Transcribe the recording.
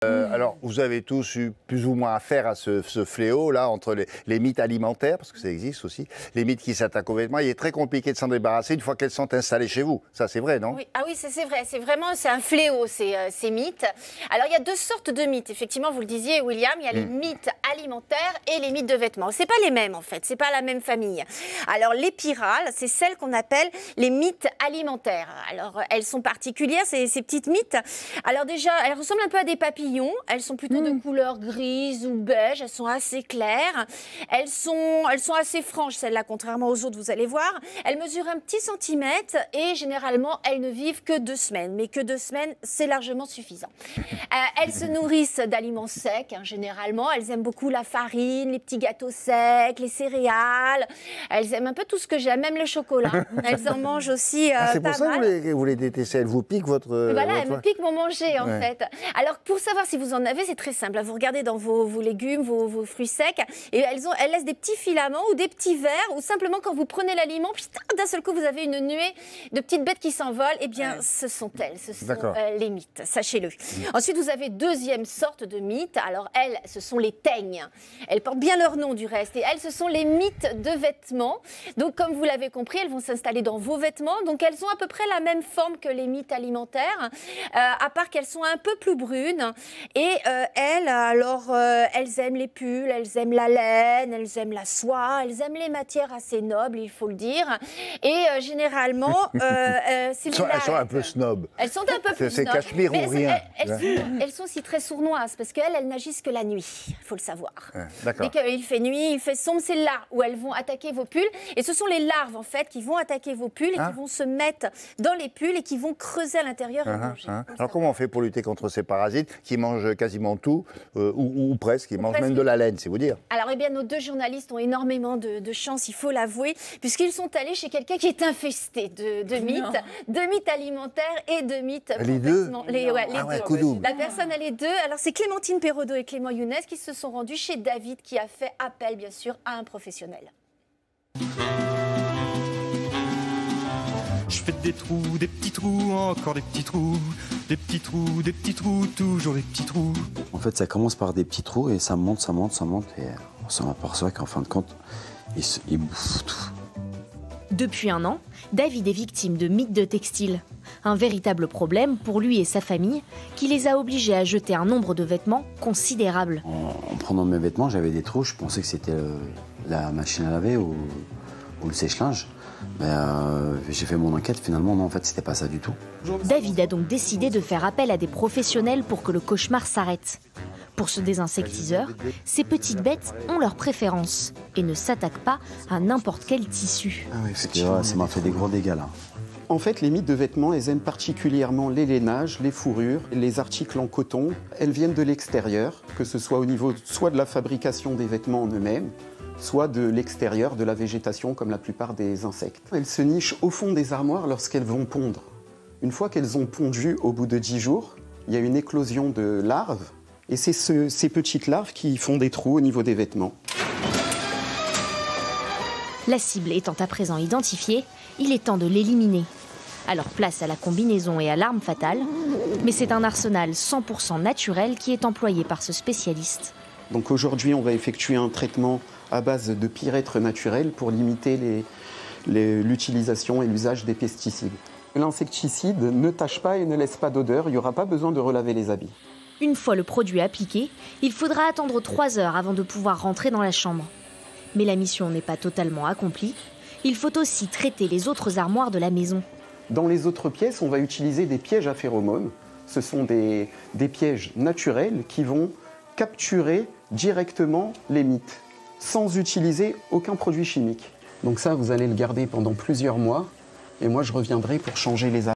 Alors, vous avez tous eu plus ou moins affaire à ce fléau-là, entre les mythes alimentaires, parce que ça existe aussi, les mythes qui s'attaquent aux vêtements. Il est très compliqué de s'en débarrasser une fois qu'elles sont installées chez vous. Ça, c'est vrai, non? Oui. Ah oui, c'est vrai. C'est un fléau, ces mythes. Alors, il y a deux sortes de mythes. Effectivement, vous le disiez, William, il y a les mythes alimentaires et les mythes de vêtements. C'est pas les mêmes, en fait. C'est pas la même famille. Alors, les pyrales, c'est celles qu'on appelle les mythes alimentaires. Alors, elles sont particulières, ces petites mythes. Alors déjà, elles ressemblent un peu à des papillons. Elles sont plutôt de couleur grise ou beige. Elles sont assez claires. Elles sont assez franches, celles-là, contrairement aux autres, vous allez voir. Elles mesurent un petit centimètre et généralement, elles ne vivent que 2 semaines. Mais que 2 semaines, c'est largement suffisant. Elles se nourrissent d'aliments secs, hein, généralement. Elles aiment beaucoup la farine, les petits gâteaux secs, les céréales. Elles aiment un peu tout ce que j'aime, même le chocolat. Elles en mangent aussi c'est pour ça que vous les détestez. Elles vous piquent votre... Voilà, elles me piquent mon manger, en fait. Alors, pour savoir si vous en avez, c'est très simple. Vous regardez dans vos légumes, vos fruits secs, et elles laissent des petits filaments ou des petits vers, ou simplement quand vous prenez l'aliment, d'un seul coup, vous avez une nuée de petites bêtes qui s'envolent. Eh bien, ce sont elles, ce sont les mythes, sachez-le. Ensuite, vous avez deuxième sorte de mythes. Alors, elles, ce sont les teignes. Elles portent bien leur nom, du reste. Et elles, ce sont les mythes de vêtements. Donc, comme vous l'avez compris, elles vont s'installer dans vos vêtements. Donc, elles ont à peu près la même forme que les mythes alimentaires, à part qu'elles sont un peu plus brunes. Et elles aiment les pulls, elles aiment la laine, elles aiment la soie, elles aiment les matières assez nobles, il faut le dire. Et généralement, c'est les Elles sont un peu snobs. Elles sont un peu plus snobs. C'est Cachemire ou rien. Elles sont aussi très sournoises, parce qu'elles n'agissent que la nuit, il faut le savoir. Dès qu'il fait nuit, il fait sombre, c'est là où elles vont attaquer vos pulls. Et ce sont les larves, en fait, qui vont attaquer vos pulls et qui vont se mettre dans les pulls et qui vont creuser à l'intérieur et manger. Alors, comment on fait pour lutter contre ces parasites qui mangent quasiment tout, ou presque, qui mangent même de la laine, c'est vous dire? Alors, eh bien, nos deux journalistes ont énormément de chance, il faut l'avouer, puisqu'ils sont allés chez quelqu'un qui est infesté de mythes alimentaires et de mythes... Les deux? Les deux. Coup double. La personne a les deux. Alors, c'est Clémentine Perraudot et Clément Younes qui se sont rendus chez David, qui a fait appel, bien sûr, à un professionnel. Je fais des trous, des petits trous, encore des petits trous, des petits trous, des petits trous, toujours des petits trous. En fait, ça commence par des petits trous et ça monte, et on s'en aperçoit qu'en fin de compte, il bouffe tout. Depuis 1 an, David est victime de mythes de textile. Un véritable problème pour lui et sa famille, qui les a obligés à jeter un nombre de vêtements considérable. En prenant mes vêtements, j'avais des trous, je pensais que c'était la machine à laver ou le sèche-linge. J'ai fait mon enquête, finalement, non, en fait, c'était pas ça du tout. David a donc décidé de faire appel à des professionnels pour que le cauchemar s'arrête. Pour ce désinsectiseur, ces petites bêtes ont leur préférence et ne s'attaquent pas à n'importe quel tissu. Ah oui, effectivement, ça m'a fait des gros dégâts, là. En fait, les mythes de vêtements, elles aiment particulièrement les lainages, les fourrures, les articles en coton. Elles viennent de l'extérieur, que ce soit au niveau soit de la fabrication des vêtements en eux-mêmes, soit de l'extérieur, de la végétation, comme la plupart des insectes. Elles se nichent au fond des armoires lorsqu'elles vont pondre. Une fois qu'elles ont pondu, au bout de 10 jours, il y a une éclosion de larves, et c'est ces petites larves qui font des trous au niveau des vêtements. La cible étant à présent identifiée, il est temps de l'éliminer. Alors place à la combinaison et à l'arme fatale, mais c'est un arsenal 100% naturel qui est employé par ce spécialiste. Donc aujourd'hui, on va effectuer un traitement à base de pyrètre naturel pour limiter l'utilisation et l'usage des pesticides. L'insecticide ne tâche pas et ne laisse pas d'odeur, il n'y aura pas besoin de relaver les habits. Une fois le produit appliqué, il faudra attendre 3 heures avant de pouvoir rentrer dans la chambre. Mais la mission n'est pas totalement accomplie. Il faut aussi traiter les autres armoires de la maison. Dans les autres pièces, on va utiliser des pièges à phéromones. Ce sont des pièges naturels qui vont capturer directement les mythes, sans utiliser aucun produit chimique. Donc ça, vous allez le garder pendant plusieurs mois, et moi je reviendrai pour changer les armoires.